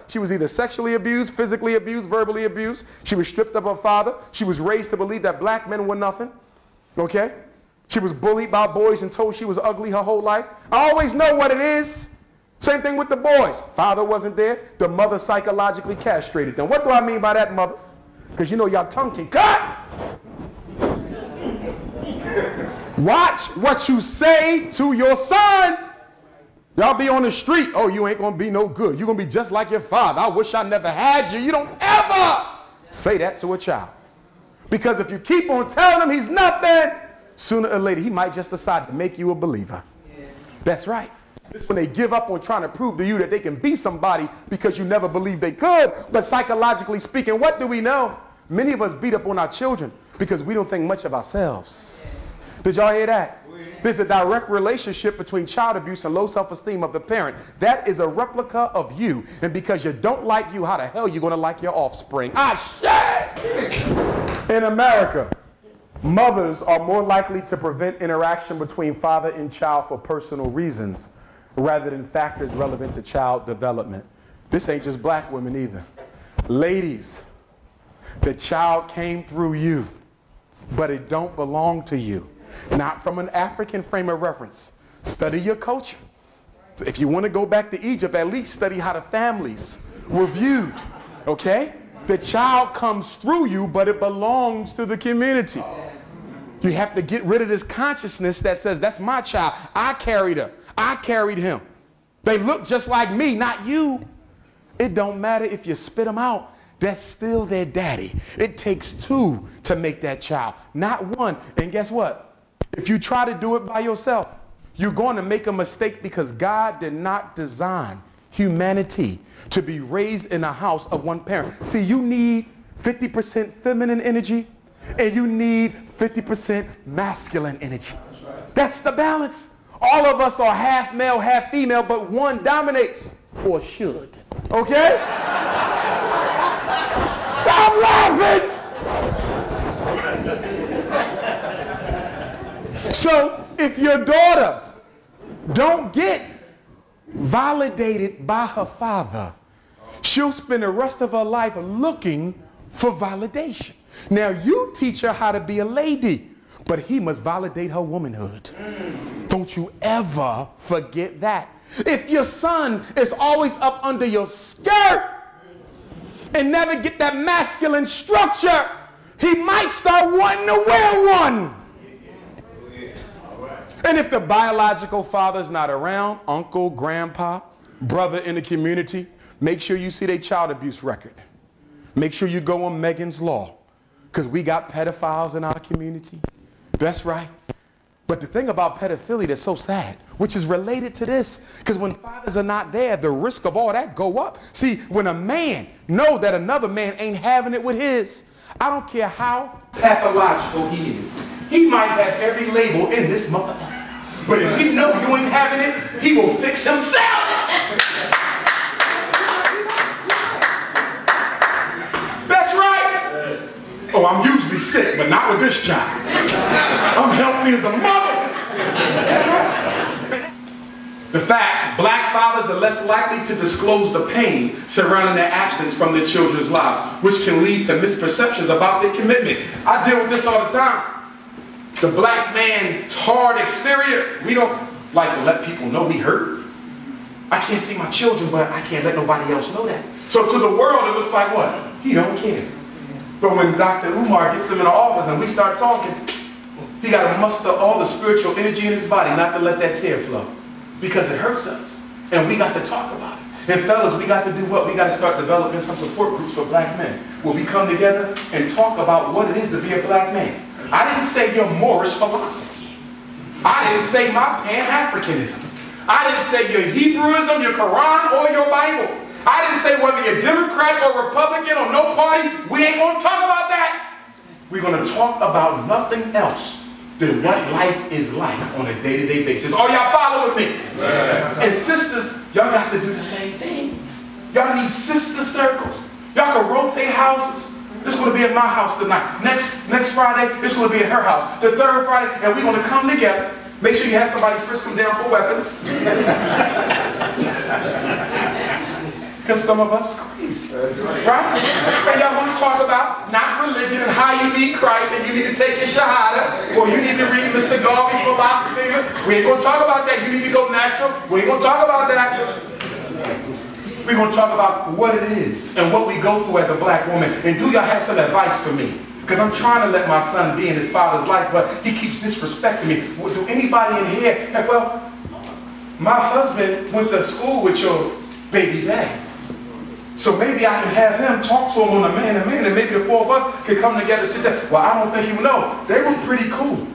She was either sexually abused, physically abused, verbally abused. She was stripped of her father. She was raised to believe that black men were nothing. Okay? She was bullied by boys and told she was ugly her whole life. I always know what it is. Same thing with the boys. Father wasn't there. The mother psychologically castrated them. What do I mean by that, mothers? Because you know y'all tongue can cut. Watch what you say to your son. Y'all be on the street. Oh, you ain't going to be no good. You're going to be just like your father. I wish I never had you. You don't ever say that to a child. Because if you keep on telling him he's nothing, sooner or later he might just decide to make you a believer. Yeah. That's right. This is when they give up on trying to prove to you that they can be somebody because you never believed they could. But psychologically speaking, what do we know? Many of us beat up on our children because we don't think much of ourselves. Did y'all hear that? There's a direct relationship between child abuse and low self-esteem of the parent. That is a replica of you. And because you don't like you, how the hell are you going to like your offspring? In America, mothers are more likely to prevent interaction between father and child for personal reasons rather than factors relevant to child development. This ain't just black women either. Ladies, the child came through you, but it don't belong to you. Not from an African frame of reference. Study your culture. If you want to go back to Egypt, at least study how the families were viewed. Okay? The child comes through you, but it belongs to the community. You have to get rid of this consciousness that says, that's my child. I carried her. I carried him. They look just like me, not you. It don't matter if you spit them out. That's still their daddy. It takes two to make that child, not one. And guess what? If you try to do it by yourself, you're going to make a mistake because God did not design humanity to be raised in a house of one parent. See, you need 50% feminine energy and you need 50% masculine energy. That's the balance. All of us are half male, half female, but one dominates, or should. Okay? Stop laughing! So if your daughter don't get validated by her father, she'll spend the rest of her life looking for validation. Now you teach her how to be a lady, but he must validate her womanhood. Don't you ever forget that. If your son is always up under your skirt and never get that masculine structure, he might start wanting to wear one. And if the biological father's not around, uncle, grandpa, brother in the community, make sure you see their child abuse record. Make sure you go on Megan's Law, because we got pedophiles in our community. That's right. But the thing about pedophilia that's so sad, which is related to this, because when fathers are not there, the risk of all that go up. See, when a man know that another man ain't having it with his, I don't care how pathological he is. He might have every label in this mother. But if he know you ain't having it, he will fix himself. That's right. Oh, I'm usually sick, but not with this child. I'm healthy as a mother. That's right. The facts: black fathers are less likely to disclose the pain surrounding their absence from their children's lives, which can lead to misperceptions about their commitment. I deal with this all the time. The black man's hard exterior, we don't like to let people know we hurt. I can't see my children, but I can't let nobody else know that. So to the world, it looks like what? He don't care. But when Dr. Umar gets him in the office and we start talking, he got to muster all the spiritual energy in his body not to let that tear flow. Because it hurts us. And we got to talk about it. And fellas, we got to do what? We got to start developing some support groups for black men, where we come together and talk about what it is to be a black man. I didn't say your Moorish philosophy. I didn't say my Pan-Africanism. I didn't say your Hebrewism, your Quran, or your Bible. I didn't say whether you're Democrat or Republican or no party. We ain't going to talk about that. We're going to talk about nothing else than what life is like on a day-to-day basis. Oh, y'all follow with me? Yeah. And sisters, y'all got to do the same thing. Y'all need sister circles. Y'all can rotate houses. It's going to be at my house tonight. Next Friday, it's going to be at her house. The third Friday, and we're going to come together. Make sure you have somebody frisk them down for weapons. Because some of us crazy, right? And y'all want to talk about not religion and how you need Christ and you need to take your shahada or you need to read Mr. Garvey's philosophy. We ain't going to talk about that. You need to go natural. We ain't going to talk about that. We're going to talk about what it is and what we go through as a black woman. And do y'all have some advice for me? Because I'm trying to let my son be in his father's life, but he keeps disrespecting me. Well, do anybody in here, well, my husband went to school with your baby dad. So maybe I can have him talk to him on a man-to-man, and maybe the four of us can come together and sit down. Well, I don't think he would know. They were pretty cool.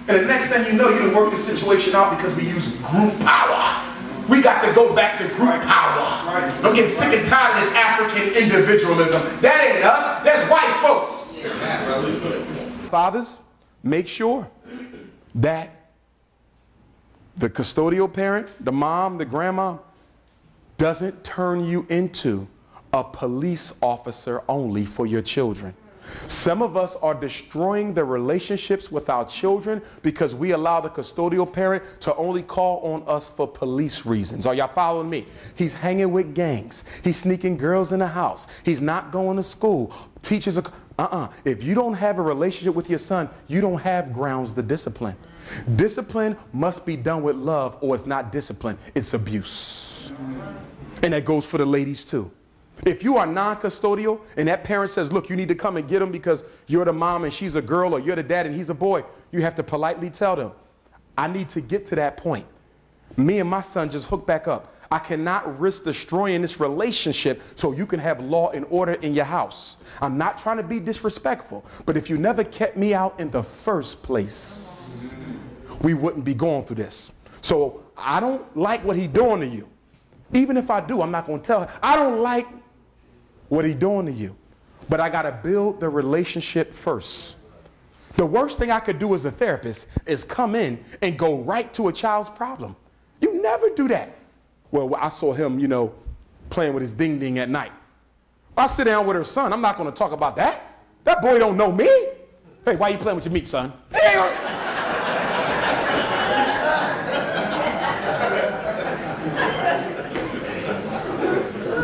And the next thing you know, you done work this situation out because we use group power. We got to go back to group power. I'm getting sick and tired of this African individualism. That ain't us. That's white folks. Fathers, make sure that the custodial parent, the mom, the grandma, doesn't turn you into a police officer only for your children. Some of us are destroying the relationships with our children because we allow the custodial parent to only call on us for police reasons. Are y'all following me? He's hanging with gangs. He's sneaking girls in the house. He's not going to school. Teachers are, If you don't have a relationship with your son, you don't have grounds to discipline. Discipline must be done with love or it's not discipline, it's abuse. And that goes for the ladies too. If you are non-custodial and that parent says, look, you need to come and get him because you're the mom and she's a girl, or you're the dad and he's a boy, you have to politely tell them, I need to get to that point. Me and my son just hooked back up. I cannot risk destroying this relationship so you can have law and order in your house. I'm not trying to be disrespectful, but if you never kept me out in the first place, we wouldn't be going through this. So I don't like what he's doing to you. Even if I do, I'm not going to tell her. I don't like what he's doing to you. But I got to build the relationship first. The worst thing I could do as a therapist is come in and go right to a child's problem. You never do that. Well, I saw him, playing with his ding-ding at night. I sit down with her son. I'm not going to talk about that. That boy don't know me. Hey, why you playing with your meat, son?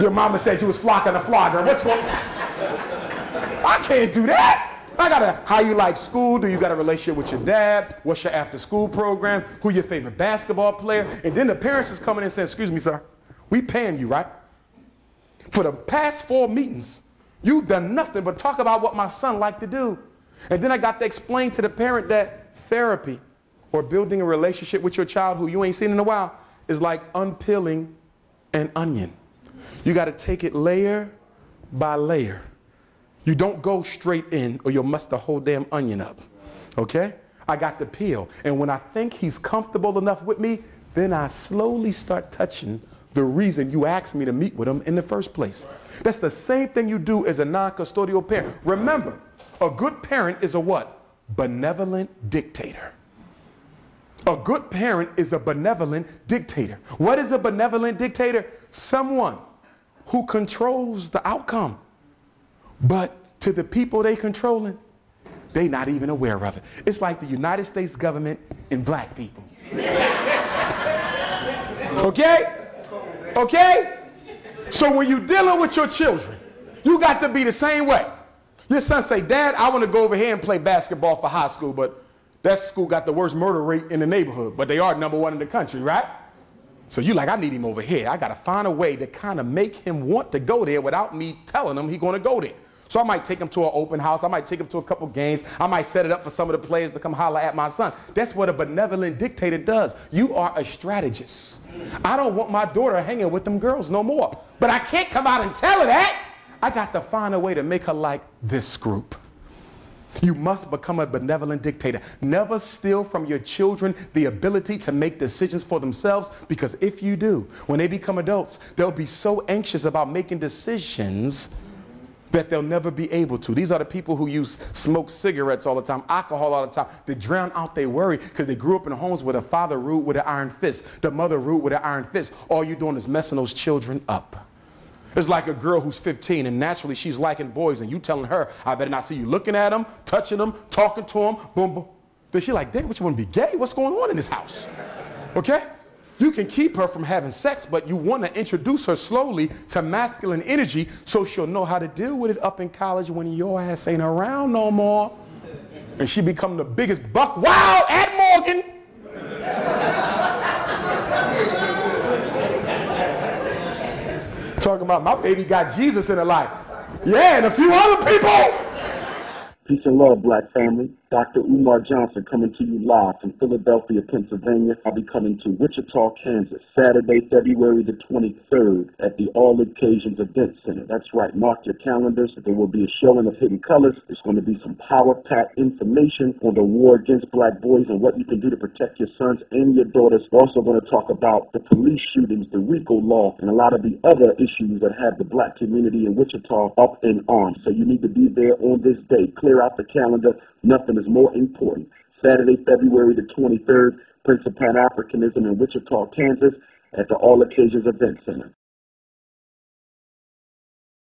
Your mama said you was flocking a flogger. What's wrong? I can't do that. I gotta, how you like school? Do you got a relationship with your dad? What's your after school program? Who your favorite basketball player? And then the parents is coming in and saying, excuse me, sir, we paying you, right? For the past 4 meetings, you've done nothing but talk about what my son liked to do. And then I got to explain to the parent that therapy or building a relationship with your child who you ain't seen in a while is like unpeeling an onion. You got to take it layer by layer. You don't go straight in or you'll mess the whole damn onion up. Okay? I got to peel. And when I think he's comfortable enough with me, then I slowly start touching the reason you asked me to meet with him in the first place. That's the same thing you do as a non-custodial parent. Remember, a good parent is a what? Benevolent dictator. A good parent is a benevolent dictator. What is a benevolent dictator? Someone who controls the outcome. But to the people they controlling, they not even aware of it. It's like the United States government and black people. Okay? Okay? So when you're dealing with your children, you got to be the same way. Your son say, Dad, I want to go over here and play basketball for high school, but that school got the worst murder rate in the neighborhood, but they are #1 in the country, right? So you like, I need him over here. I got to find a way to kind of make him want to go there without me telling him he's going to go there. So I might take him to an open house. I might take him to a couple games. I might set it up for some of the players to come holler at my son. That's what a benevolent dictator does. You are a strategist. I don't want my daughter hanging with them girls no more. But I can't come out and tell her that. I got to find a way to make her like this group. You must become a benevolent dictator. Never steal from your children the ability to make decisions for themselves, because if you do, when they become adults, they'll be so anxious about making decisions that they'll never be able to. These are the people who smoke cigarettes all the time, alcohol all the time. They drown out their worry because they grew up in homes where the father ruled with an iron fist, the mother ruled with an iron fist. All you're doing is messing those children up. It's like a girl who's 15 and naturally she's liking boys and you telling her, I better not see you looking at them, touching them, talking to them, boom, boom. Then she like, Dad, what, you want to be gay? What's going on in this house? Okay? You can keep her from having sex, but you want to introduce her slowly to masculine energy so she'll know how to deal with it up in college when your ass ain't around no more. And she become the biggest buck wild at Morgan. Talking about my baby got Jesus in her life. Yeah, and a few other people. Peace and love, Black family. Dr. Umar Johnson coming to you live from Philadelphia, Pennsylvania. I'll be coming to Wichita, Kansas, Saturday, February the 23rd at the All Occasions Event Center. That's right, mark your calendars. There will be a showing of Hidden Colors. There's going to be some power-packed information on the war against black boys and what you can do to protect your sons and your daughters. We're also going to talk about the police shootings, the RICO law, and a lot of the other issues that have the black community in Wichita up in arms. So you need to be there on this day. Clear out the calendar. Nothing is more important. Saturday, February the 23rd, Prince of Pan-Africanism in Wichita, Kansas, at the All Occasions Event Center.